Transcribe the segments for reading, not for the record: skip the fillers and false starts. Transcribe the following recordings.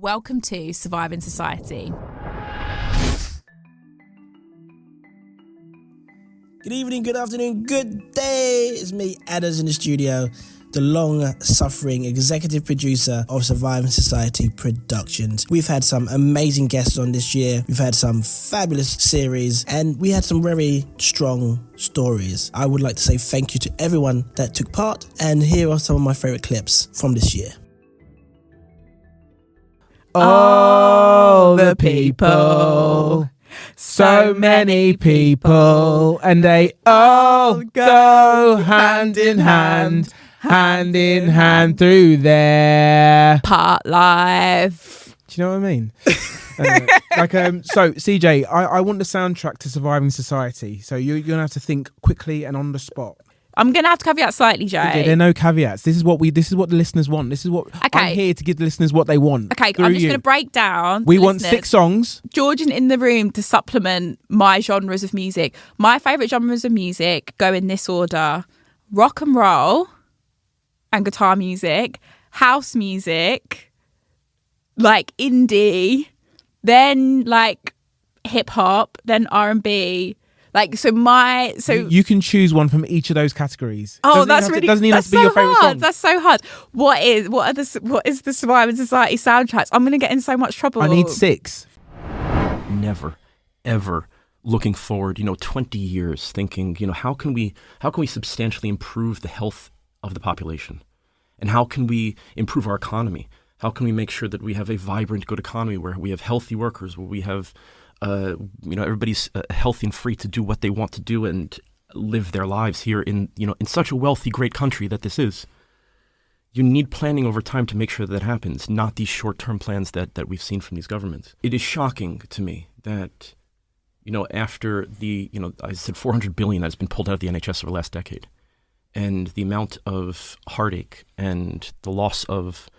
Welcome to Surviving Society. Good evening, good afternoon, good day. It's me, Adders, in the studio, the long-suffering executive producer of Surviving Society Productions. We've had some amazing guests on this year. We've had some fabulous series, and we had some very strong stories. I would like to say thank you to everyone that took part, and here are some of my favourite clips from this year. All the people, so many people, and they all go hand in hand through their Part life. Do you know what I mean? So CJ, I want the soundtrack to Surviving Society. So you're gonna have to think quickly and on the spot. I'm going to have to caveat slightly, Jay. Okay, there are no caveats. This is what the listeners want. This is what I'm here to give the listeners what they want. Okay, I'm just going to break down. We want 6 songs. George in the room to supplement my genres of music. My favourite genres of music go in this order: rock and roll and guitar music, house music, like indie, then like hip hop, then R&B. You can choose one from each of those categories. Oh, Doesn't even have to be your favourite song. That's so hard. What is the Surviving Society soundtracks? I'm going to get in so much trouble. I need 6. Never, ever looking forward, 20 years thinking, how can we substantially improve the health of the population? And how can we improve our economy? How can we make sure that we have a vibrant, good economy where we have healthy workers, where we have everybody's healthy and free to do what they want to do and live their lives here in such a wealthy, great country that this is. You need planning over time to make sure that happens, not these short-term plans that we've seen from these governments. It is shocking to me that, after I said 400 billion has been pulled out of the NHS over the last decade, and the amount of heartache and the loss of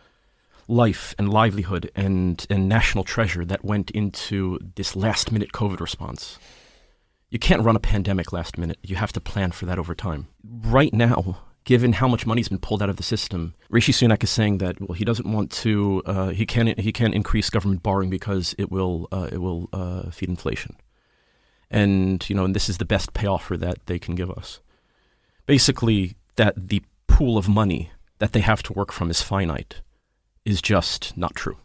life and livelihood and national treasure that went into this last-minute COVID response. You can't run a pandemic last minute. You have to plan for that over time. Right now, given how much money's been pulled out of the system, Rishi Sunak is saying that he doesn't want to. He can't increase government borrowing because it will feed inflation, and this is the best pay offer that they can give us. Basically, that the pool of money that they have to work from is finite is just not true.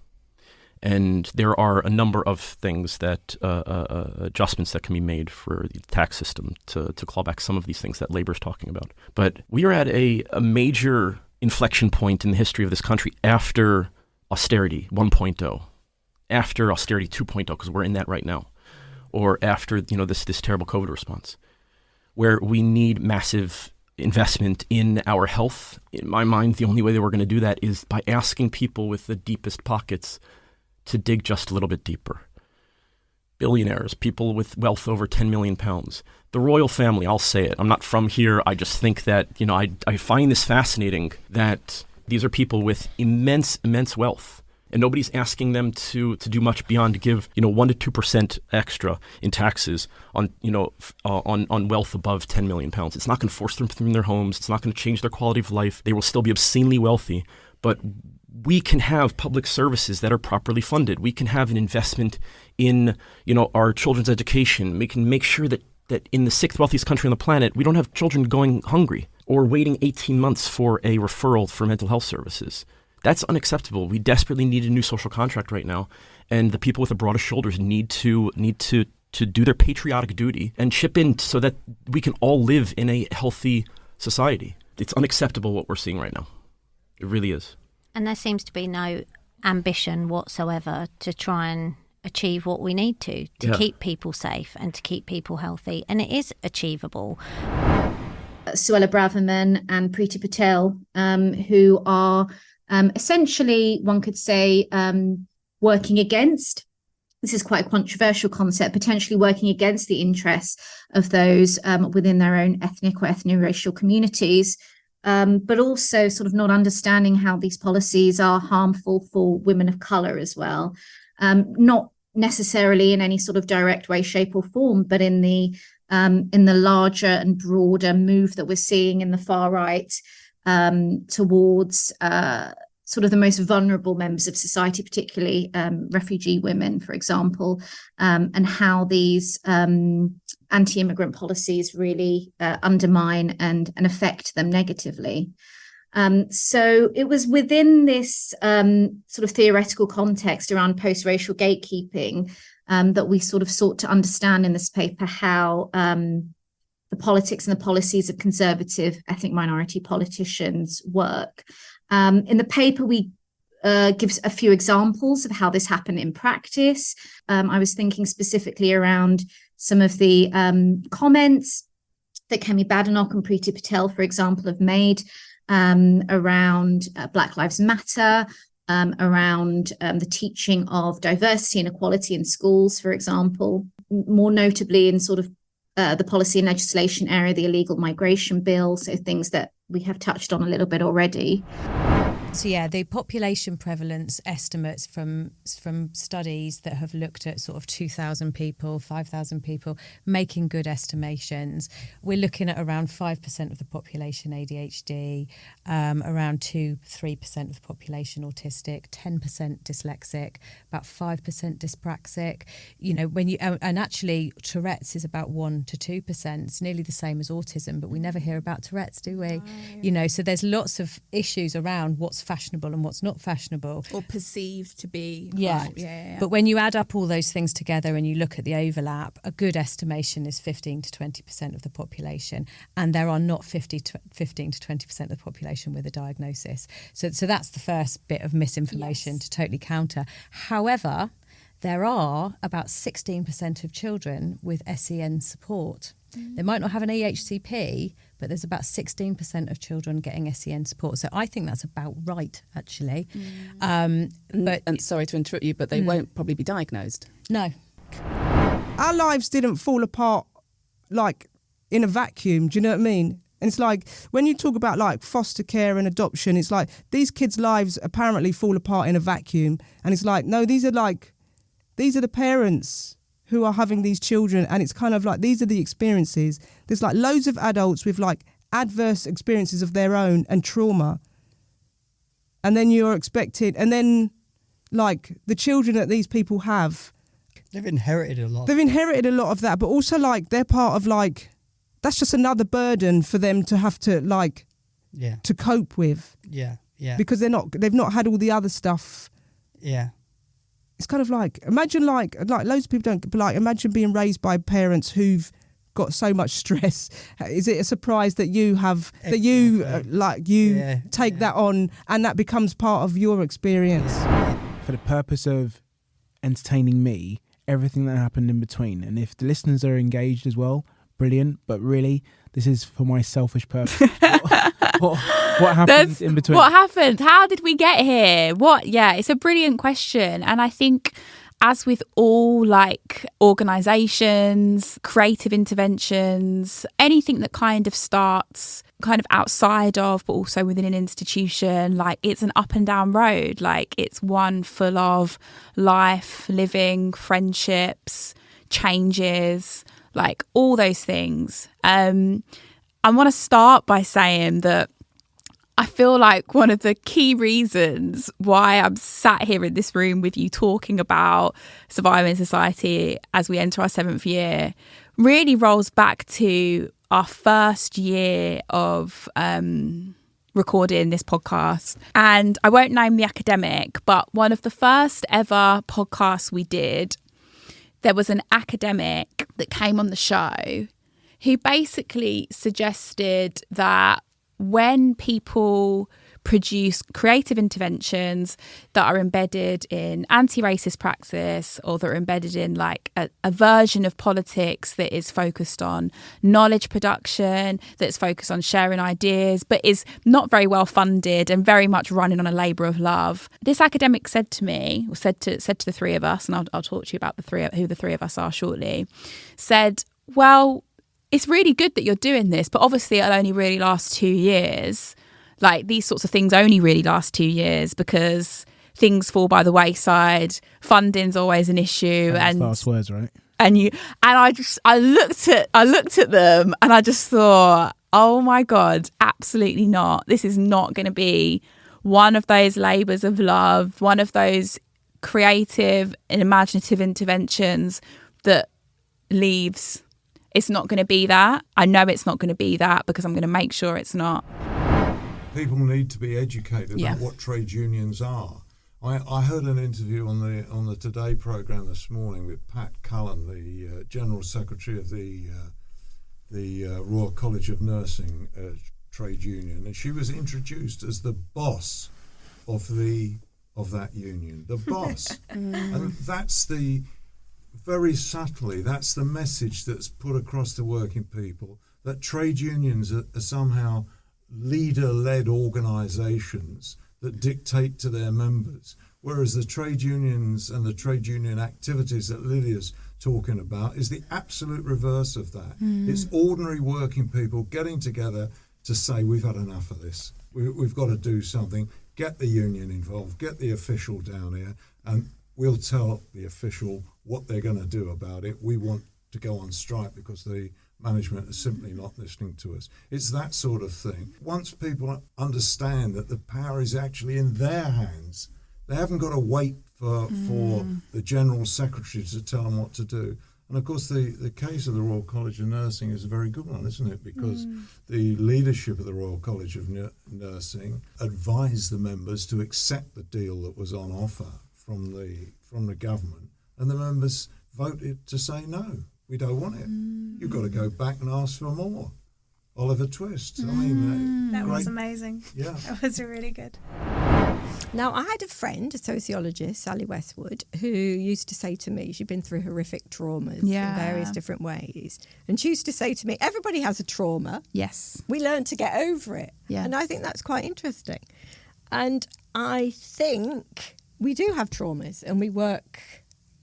And there are a number of things that, adjustments that can be made for the tax system to claw back some of these things that Labour's talking about. But we are at a major inflection point in the history of this country after austerity 1.0, after austerity 2.0, because we're in that right now, or after, this terrible COVID response, where we need massive investment in our health. In my mind, the only way that we're going to do that is by asking people with the deepest pockets to dig just a little bit deeper. Billionaires, people with wealth over 10 million pounds. The royal family, I'll say it. I'm not from here. I just think that, I find this fascinating that these are people with immense wealth. And nobody's asking them to do much beyond give 1% to 2% extra in taxes on wealth above 10 million pounds. It's not going to force them from their homes. It's not going to change their quality of life. They will still be obscenely wealthy. But we can have public services that are properly funded. We can have an investment in our children's education. We can make sure that in the 6th wealthiest country on the planet, we don't have children going hungry or waiting 18 months for a referral for mental health services. That's unacceptable. We desperately need a new social contract right now, and the people with the broadest shoulders need to do their patriotic duty and chip in so that we can all live in a healthy society. It's unacceptable what we're seeing right now. It really is. And there seems to be no ambition whatsoever to try and achieve what we need to keep people safe and to keep people healthy, and it is achievable. Suella Braverman and Preeti Patel, who are essentially, one could say, working against, this is quite a controversial concept, potentially working against the interests of those within their own ethnic or ethno-racial communities, but also sort of not understanding how these policies are harmful for women of colour as well. Not necessarily in any sort of direct way, shape or form, but in the larger and broader move that we're seeing in the far right towards sort of the most vulnerable members of society, particularly refugee women, for example, and how these anti-immigrant policies really undermine and affect them negatively. So it was within this sort of theoretical context around post-racial gatekeeping that we sort of sought to understand in this paper how the politics and the policies of conservative ethnic minority politicians work. In the paper, we give a few examples of how this happened in practice. I was thinking specifically around some of the comments that Kemi Badenoch and Preeti Patel, for example, have made around Black Lives Matter, around the teaching of diversity and equality in schools, for example, more notably in sort of the policy and legislation area, the illegal migration bill, so things that we have touched on a little bit already. So yeah, the population prevalence estimates from studies that have looked at sort of 2,000 people, 5,000 people, making good estimations. We're looking at around 5% of the population ADHD, around 2-3% of the population autistic, 10% dyslexic, about 5% dyspraxic. You know, when you and actually Tourette's is about 1-2%. It's nearly the same as autism, but we never hear about Tourette's, do we? No. You know, so there's lots of issues around what's fashionable and what's not fashionable, or perceived to be. Yeah. But when you add up all those things together and you look at the overlap, a good estimation is 15-20% of the population, and there are not 15-20% of the population with a diagnosis. So that's the first bit of misinformation to totally counter. However, there are about 16% of children with SEN support. They might not have an EHCP, but there's about 16% of children getting SEN support. So I think that's about right, actually. And sorry to interrupt you, but they won't probably be diagnosed. No. Our lives didn't fall apart like in a vacuum. Do you know what I mean? And it's like when you talk about like foster care and adoption, it's like these kids' lives apparently fall apart in a vacuum. And it's like, no, these are the parents who are having these children, and it's kind of like these are the experiences. There's like loads of adults with like adverse experiences of their own and trauma, and then you're expected, and then like the children that these people have, they've inherited a lot of that, but also like they're part of like that's just another burden for them to have to like to cope with, because they've not had all the other stuff. It's kind of like, imagine like loads of people don't, but like imagine being raised by parents who've got so much stress. Is it a surprise that you have, that you take that on and that becomes part of your experience? For the purpose of entertaining me, everything that happened in between. And if the listeners are engaged as well, brilliant. But really, this is for my selfish purpose. What happened in between? What happened? How did we get here? It's a brilliant question. And I think as with all like organisations, creative interventions, anything that kind of starts kind of outside of, but also within an institution, like it's an up and down road. Like it's one full of life, living, friendships, changes, like all those things. I want to start by saying that I feel like one of the key reasons why I'm sat here in this room with you talking about surviving society as we enter our 7th year really rolls back to our first year of recording this podcast. And I won't name the academic, but one of the first ever podcasts we did, there was an academic that came on the show who basically suggested that when people produce creative interventions that are embedded in anti-racist praxis, or that are embedded in like a version of politics that is focused on knowledge production, that's focused on sharing ideas, but is not very well funded and very much running on a labour of love. This academic said to me, or said to the three of us, and I'll talk to you about who the three of us are shortly, said, well, it's really good that you're doing this, but obviously it'll only really last 2 years. Like these sorts of things only really last 2 years because things fall by the wayside. Funding's always an issue. And last words, right? I looked at them and I just thought, oh my God, absolutely not. This is not going to be one of those labours of love, one of those creative and imaginative interventions that leaves. It's not going to be that. I know it's not going to be that because I'm going to make sure it's not. People need to be educated about what trade unions are. I heard an interview on the Today programme this morning with Pat Cullen, the General Secretary of the Royal College of Nursing trade union, and she was introduced as the boss of that union, the boss. And that's very subtly, that's the message that's put across to working people, that trade unions are somehow leader-led organisations that dictate to their members, whereas the trade unions and the trade union activities that Lydia's talking about is the absolute reverse of that. It's ordinary working people getting together to say, we've had enough of this, we've got to do something, get the union involved, get the official down here, and we'll tell the official what they're going to do about it. We want to go on strike because the management is simply not listening to us. It's that sort of thing. Once people understand that the power is actually in their hands, they haven't got to wait for the General Secretary to tell them what to do. And of course the case of the Royal College of Nursing is a very good one, isn't it? Because the leadership of the Royal College of Nursing advised the members to accept the deal that was on offer from the government, and the members voted to say no, we don't want it. You've got to go back and ask for more. Oliver Twist. I mean, that great. was amazing. Yeah, that was really good. Now, I had a friend, a sociologist, Sally Westwood, who used to say to me, she'd been through horrific traumas in various different ways. And she used to say to me, everybody has a trauma. Yes. We learn to get over it. Yes. And I think that's quite interesting. And I think we do have traumas and we work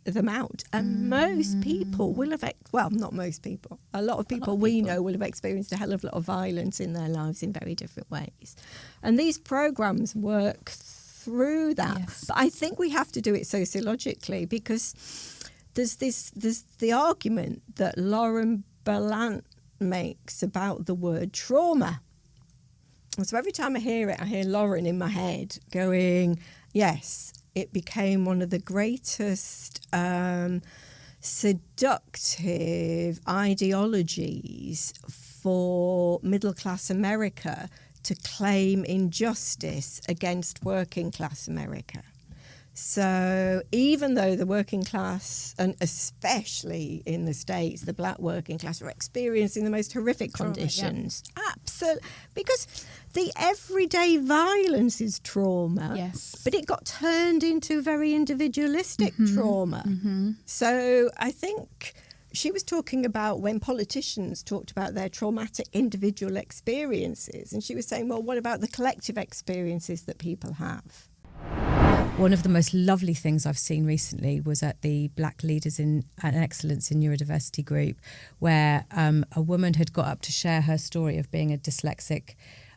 them out. And most people will have, well, not most people, a lot of people we know will have experienced a hell of a lot of violence in their lives in very different ways. And these programmes work through that. Yes. But I think we have to do it sociologically, because there's the argument that Lauren Berlant makes about the word trauma. And so every time I hear it, I hear Lauren in my head going, yes, it became one of the greatest seductive ideologies for middle-class America to claim injustice against working-class America. So even though the working class, and especially in the States, the black working class, are experiencing the most horrific conditions. Absolutely. Because the everyday violence is trauma. Yes. But it got turned into very individualistic trauma. So I think she was talking about when politicians talked about their traumatic individual experiences. And she was saying, well, what about the collective experiences that people have? One of the most lovely things I've seen recently was at the Black Leaders in Excellence in Neurodiversity group, where a woman had got up to share her story of being a dyslexic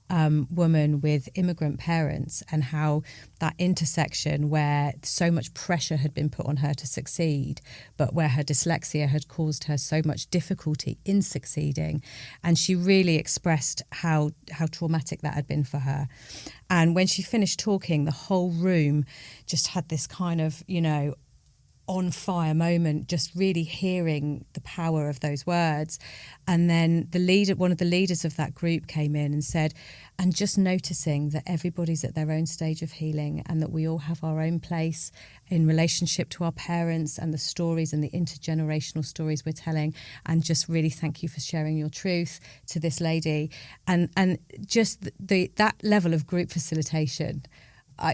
woman with immigrant parents, and how that intersection where so much pressure had been put on her to succeed, but where her dyslexia had caused her so much difficulty in succeeding. And she really expressed how traumatic that had been for her. And when she finished talking, the whole room just had this kind of, on fire moment, just really hearing the power of those words. And then one of the leaders of that group came in and said, and just noticing that everybody's at their own stage of healing, and that we all have our own place in relationship to our parents and the stories and the intergenerational stories we're telling. And just really thank you for sharing your truth to this lady. And just that level of group facilitation,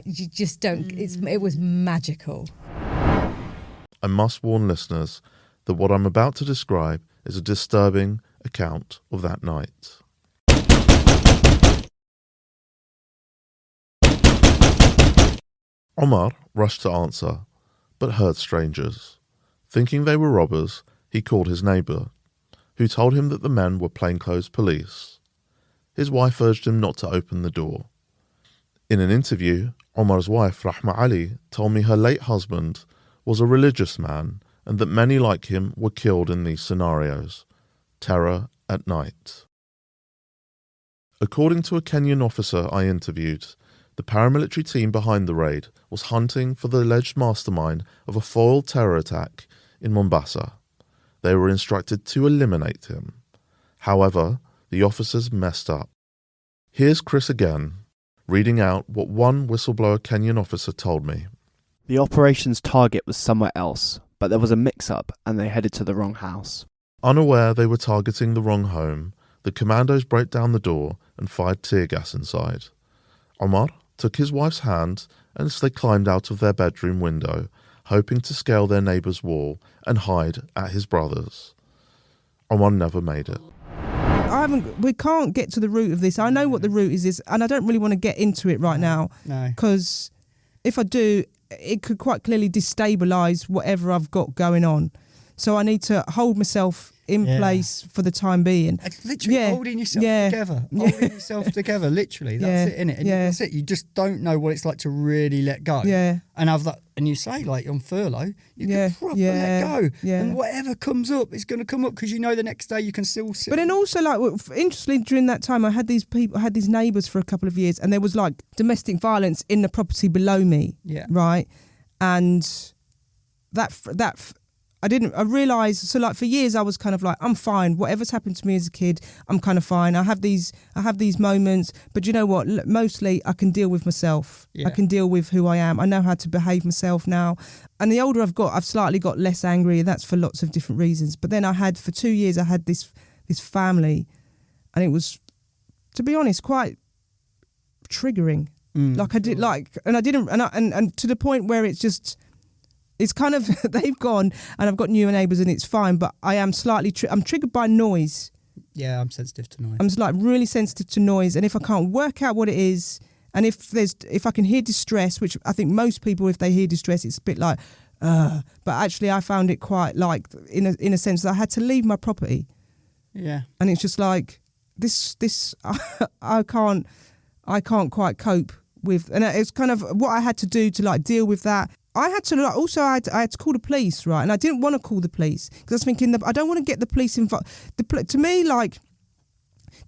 you just don't, it was magical. I must warn listeners that what I'm about to describe is a disturbing account of that night. Omar rushed to answer, but heard strangers. Thinking they were robbers, he called his neighbour, who told him that the men were plainclothes police. His wife urged him not to open the door. In an interview, Omar's wife, Rahma Ali, told me her late husband was a religious man, and that many like him were killed in these scenarios. Terror at night. According to a Kenyan officer I interviewed, The paramilitary team behind the raid was hunting for the alleged mastermind of a foiled terror attack in Mombasa. They were instructed to eliminate him. However, the officers messed up. Here's Chris again, reading out what one whistleblower Kenyan officer told me. The operation's target was somewhere else, but there was a mix-up and they headed to the wrong house. Unaware they were targeting the wrong home, the commandos broke down the door and fired tear gas inside. Omar took his wife's hand as they climbed out of their bedroom window, hoping to scale their neighbour's wall and hide at his brother's. Omar never made it. We can't get to the root of this. I know what the root is, and I don't really want to get into it right now. No. Because if I do, it could quite clearly destabilise whatever I've got going on. So I need to hold myself in place for the time being. Literally holding yourself together. Holding yourself together, literally. That's it, innit? And that's it. You just don't know what it's like to really let go. Yeah. And have that. And you say, like, on furlough, you can properly let go. Yeah. And whatever comes up, it's going to come up because you know the next day you can still sit. But then also, like, interestingly, during that time, I had these neighbours for a couple of years, and there was, like, domestic violence in the property below me. Yeah. Right? And I realised, so like for years I was kind of like, I'm fine. Whatever's happened to me as a kid, I'm kind of fine. I have these moments, but you know what? Mostly I can deal with myself. Yeah. I can deal with who I am. I know how to behave myself now. And the older I've got, I've slightly got less angry, and that's for lots of different reasons. But then for 2 years, I had this family, and it was, to be honest, quite triggering. Like I did, and to the point where it's just. It's kind of, they've gone and I've got new neighbours and it's fine, but I am slightly, I'm triggered by noise. Yeah, I'm sensitive to noise. I'm like really sensitive to noise, and if I can't work out what it is, and if I can hear distress, which I think most people, if they hear distress, it's a bit like, but actually I found it quite like, in a sense that I had to leave my property. Yeah. And it's just like, this I can't quite cope with, and it's kind of what I had to do to like deal with that. I had to I had to call the police, right? And I didn't want to call the police because I was thinking I don't want to get the police involved. To me, like,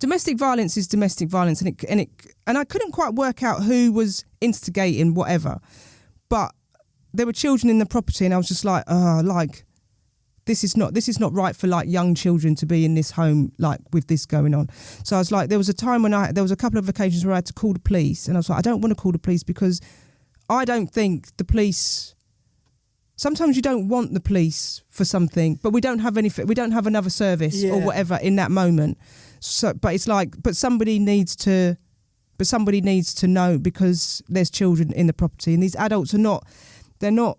domestic violence is domestic violence, and I couldn't quite work out who was instigating whatever, but there were children in the property, and I was just like, this is not right for like young children to be in this home like with this going on. So I was like, there was a time when there was a couple of occasions where I had to call the police, and I was like, I don't want to call the police because I don't think the police. Sometimes you don't want the police for something, but we don't have anything. We don't have another service or whatever in that moment. So, but it's like, but somebody needs to know because there's children in the property, and these adults are not. They're not.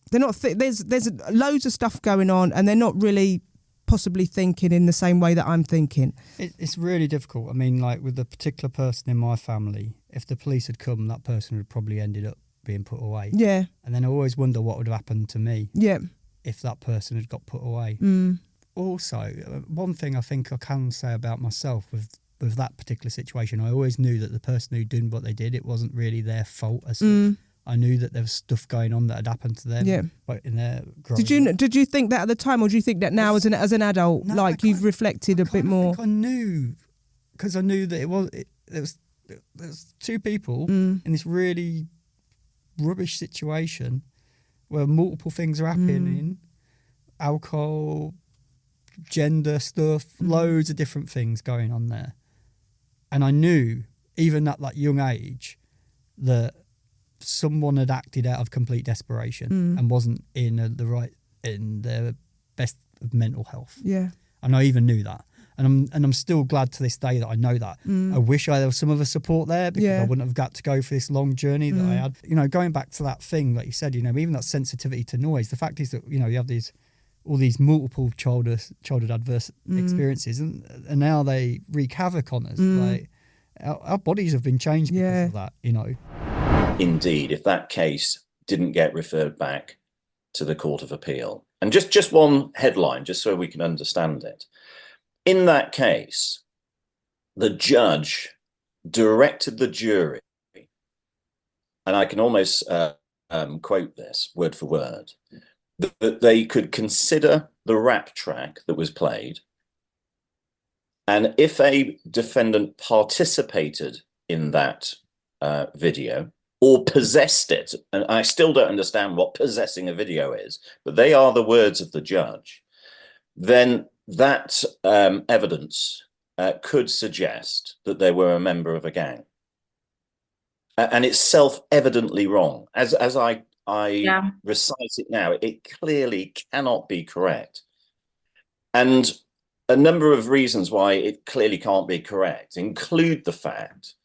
There's loads of stuff going on, and they're not really possibly thinking in the same way that I'm thinking. It's really difficult. I mean, like with the particular person in my family, if the police had come, that person would probably ended up being put away. Yeah. And then I always wonder what would have happened to me. Yeah. If that person had got put away. Also, one thing I think I can say about myself with that particular situation, I always knew that the person who did what they did, it wasn't really their fault as such. I knew that there was stuff going on that had happened to them. Yeah. In their did you think that at the time, or do you think that now as an adult, no, like you've reflected a bit more? I knew, because I knew that there was two people in this really rubbish situation where multiple things are happening, alcohol, gender stuff, loads of different things going on there. And I knew, even at that young age, that someone had acted out of complete desperation and wasn't in their best of mental health. Yeah. And I even knew that. And I'm still glad to this day that I know that. I wish there was some other support there, because I wouldn't have got to go for this long journey that I had. You know, going back to that thing that you said, you know, even that sensitivity to noise, the fact is that, you know, you have all these multiple childhood adverse experiences, and now they wreak havoc on us. Like our bodies have been changed because of that, you know. Indeed, if that case didn't get referred back to the Court of Appeal. And just one headline, just so we can understand it. In that case, the judge directed the jury, and I can almost quote this word for word, that they could consider the rap track that was played, and if a defendant participated in that video or possessed it, and I still don't understand what possessing a video is, but they are the words of the judge, then that evidence could suggest that they were a member of a gang. And it's self-evidently wrong. As I recite it now, it clearly cannot be correct. And a number of reasons why it clearly can't be correct include the fact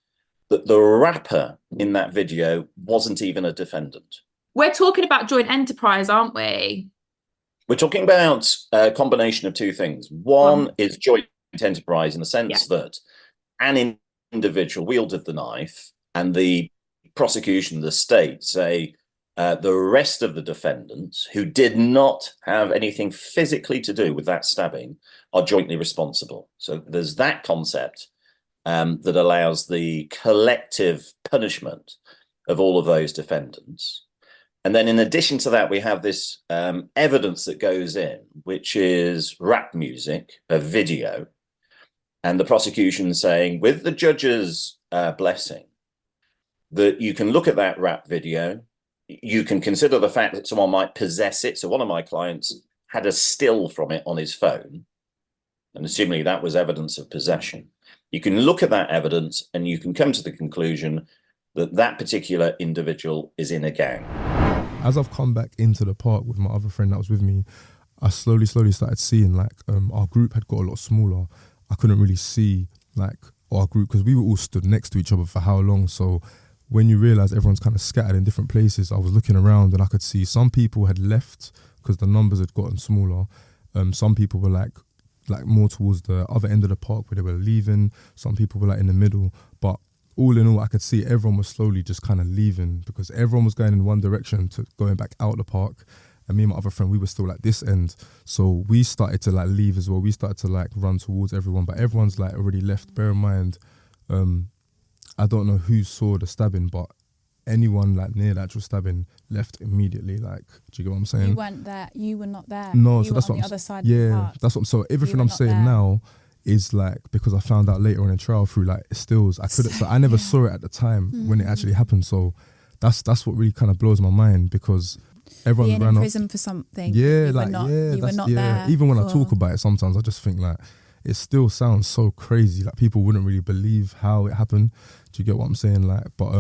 that the rapper in that video wasn't even a defendant. We're talking about joint enterprise, aren't we? We're talking about a combination of two things. One is joint enterprise in the sense that an individual wielded the knife, and the prosecution, the state, say the rest of the defendants who did not have anything physically to do with that stabbing are jointly responsible. So there's that concept that allows the collective punishment of all of those defendants. And then in addition to that, we have this evidence that goes in, which is rap music, a video, and the prosecution saying, with the judge's blessing, that you can look at that rap video, you can consider the fact that someone might possess it. So one of my clients had a still from it on his phone, and assuming that was evidence of possession. You can look at that evidence and you can come to the conclusion that that particular individual is in a gang. As I've come back into the park with my other friend that was with me, I slowly started seeing like our group had got a lot smaller. I couldn't really see like our group because we were all stood next to each other for how long. So when you realise everyone's kind of scattered in different places, I was looking around and I could see some people had left because the numbers had gotten smaller. Some people were like more towards the other end of the park where they were leaving. Some people were like in the middle. But all in all, I could see everyone was slowly just kind of leaving because everyone was going in one direction to going back out the park. And me and my other friend, we were still like this end. So we started to like leave as well. We started to like run towards everyone, but everyone's like already left. Bear in mind, I don't know who saw the stabbing, but anyone like near the actual stabbing left immediately. Like, do you get what I'm saying? You weren't there. You were not there. No, you so were that's on what the other side yeah, of the park. that's what. So everything I'm saying now is like because I found out later on in trial through like stills. I couldn't. So I never saw it at the time when it actually happened. So that's what really kind of blows my mind because everyone being ran in off. prison for something. Yeah, you like were not, yeah, you were not yeah. there. Even when I talk about it, sometimes I just think like it still sounds so crazy. Like people wouldn't really believe how it happened. Do you get what I'm saying? Like, but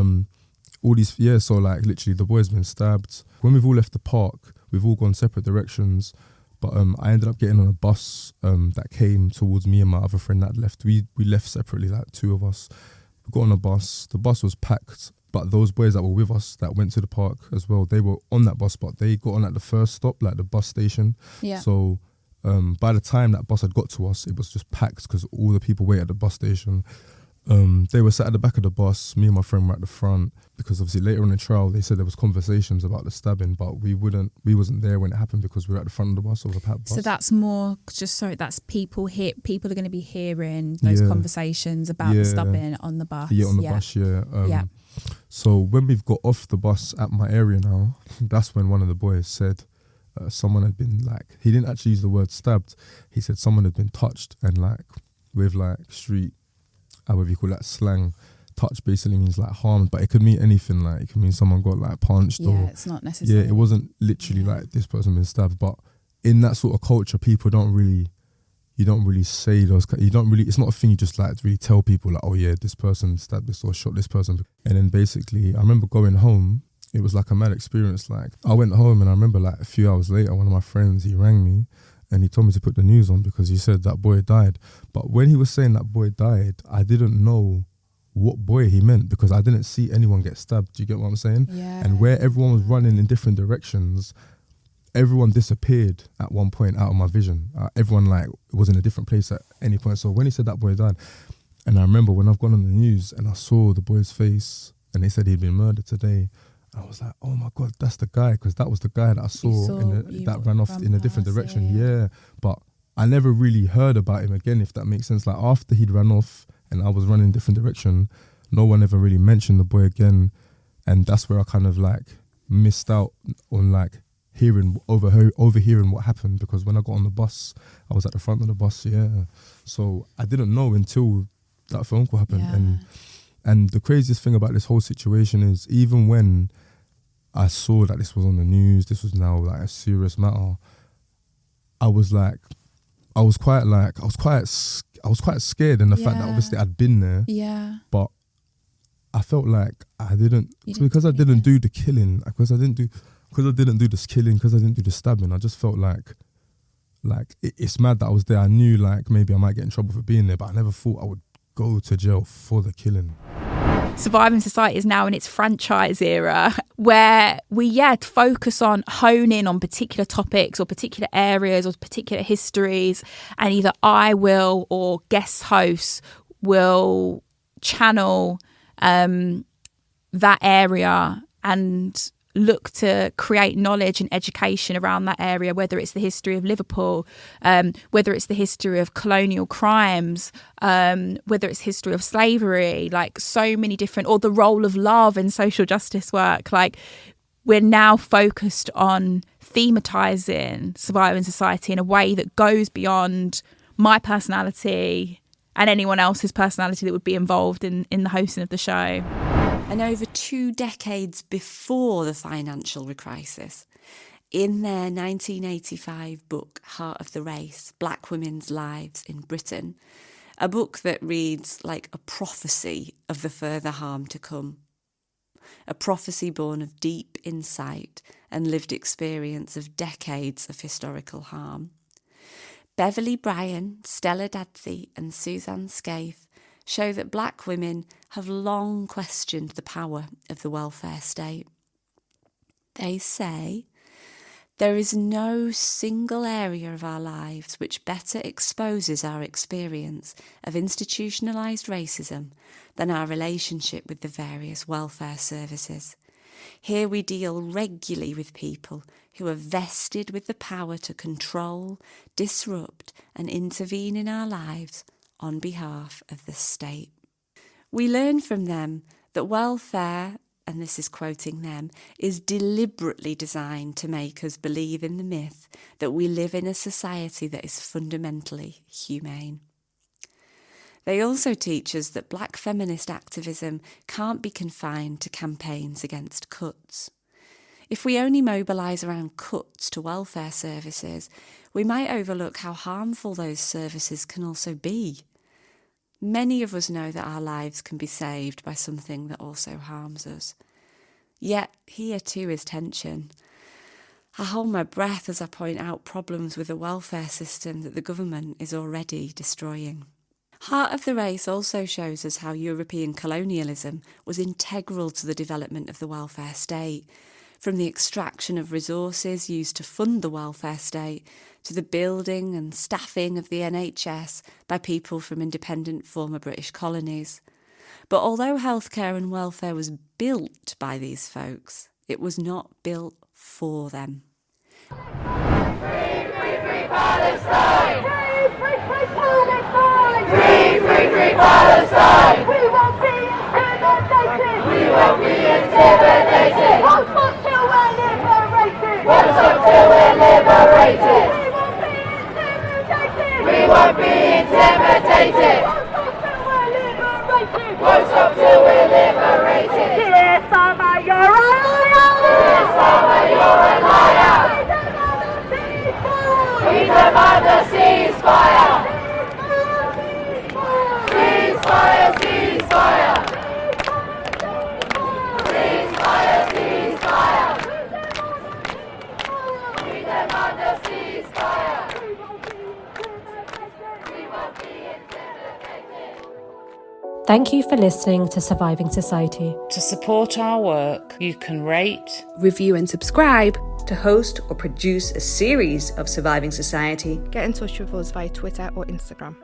all these so like literally the boy's been stabbed. When we've all left the park, we've all gone separate directions. But I ended up getting on a bus that came towards me and my other friend that left. We left separately, like two of us. We got on a bus. The bus was packed. But those boys that were with us that went to the park as well, they were on that bus, but they got on at the first stop, like the bus station. Yeah. So by the time that bus had got to us, it was just packed because all the people waited at the bus station. They were sat at the back of the bus. Me and my friend were at the front because obviously later on in the trial they said there was conversations about the stabbing, but we wasn't there when it happened because we were at the front of the bus. It was a packed bus. So that's more that's people are going to be hearing those conversations about the stabbing on the bus. Yeah, on the bus. Yeah. So when we've got off the bus at my area now, that's when one of the boys said someone had been like, he didn't actually use the word stabbed. He said someone had been touched and like with like street, however you call that slang, touch basically means like harmed, but it could mean anything. Like it could mean someone got like punched or it's not necessarily. Yeah, it wasn't literally like this person been stabbed, but in that sort of culture, people you don't really say those. It's not a thing you just like to really tell people like, oh yeah, this person stabbed this or shot this person. And then basically, I remember going home. It was like a mad experience. Like I went home and I remember like a few hours later, one of my friends, he rang me and he told me to put the news on because he said that boy died. But when he was saying that boy died, I didn't know what boy he meant because I didn't see anyone get stabbed. Do you get what I'm saying? Yeah. And where everyone was running in different directions, everyone disappeared at one point out of my vision. Everyone like was in a different place at any point. So when he said that boy died, and I remember when I've gone on the news and I saw the boy's face and they said he'd been murdered today, I was like, oh my God, that's the guy, because that was the guy that I saw that ran off in a different direction. Yeah. But I never really heard about him again, if that makes sense. Like after he'd run off and I was running in a different direction, no one ever really mentioned the boy again. And that's where I kind of like missed out on like overhearing what happened, because when I got on the bus, I was at the front of the bus. Yeah. So I didn't know until that phone call happened. And And the craziest thing about this whole situation is, even when I saw that this was on the news, this was now like a serious matter, I was quite scared in the fact that obviously I'd been there. Yeah. But I felt like I didn't do the killing, because I didn't do this killing, because I didn't do the stabbing. I just felt like it's mad that I was there. I knew like maybe I might get in trouble for being there, but I never thought I would go to jail for the killing. Surviving Society is now in its franchise era, where we focus on hone in on particular topics or particular areas or particular histories, and either I will or guest hosts will channel that area and look to create knowledge and education around that area, whether it's the history of Liverpool, whether it's the history of colonial crimes, whether it's history of slavery, like so many different, or the role of love in social justice work. Like, we're now focused on thematizing Surviving Society in a way that goes beyond my personality and anyone else's personality that would be involved in the hosting of the show. And over 2 decades before the financial crisis, in their 1985 book, Heart of the Race, Black Women's Lives in Britain, a book that reads like a prophecy of the further harm to come. A prophecy born of deep insight and lived experience of decades of historical harm. Beverly Bryan, Stella Dadsey and Suzanne Scaife show that black women have long questioned the power of the welfare state. They say, there is no single area of our lives which better exposes our experience of institutionalised racism than our relationship with the various welfare services. Here we deal regularly with people who are vested with the power to control, disrupt and intervene in our lives on behalf of the state. We learn from them that welfare, and this is quoting them, is deliberately designed to make us believe in the myth that we live in a society that is fundamentally humane. They also teach us that black feminist activism can't be confined to campaigns against cuts. If we only mobilise around cuts to welfare services, we might overlook how harmful those services can also be. Many of us know that our lives can be saved by something that also harms us. Yet, here too is tension. I hold my breath as I point out problems with a welfare system that the government is already destroying. Heart of the Race also shows us how European colonialism was integral to the development of the welfare state, from the extraction of resources used to fund the welfare state to the building and staffing of the NHS by people from independent former British colonies. But although healthcare and welfare was built by these folks, it was not built for them. Free, free, free Palestine! Free, free, free Palestine! Free, free, free Palestine! We won't be intimidated! We won't be intimidated! What's up till we're liberated? What's up till we're liberated? We won't be intimidated! What's up till we're liberated? Dear Farmer, you're a liar! Dear Farmer, you're a liar! We demand a ceasefire! Ceasefire, ceasefire! Ceasefire, ceasefire! We demand a ceasefire! We won't be intimidated! Thank you for listening to Surviving Society. To support our work, you can rate, review and subscribe. To host or produce a series of Surviving Society, get in touch with us via Twitter or Instagram.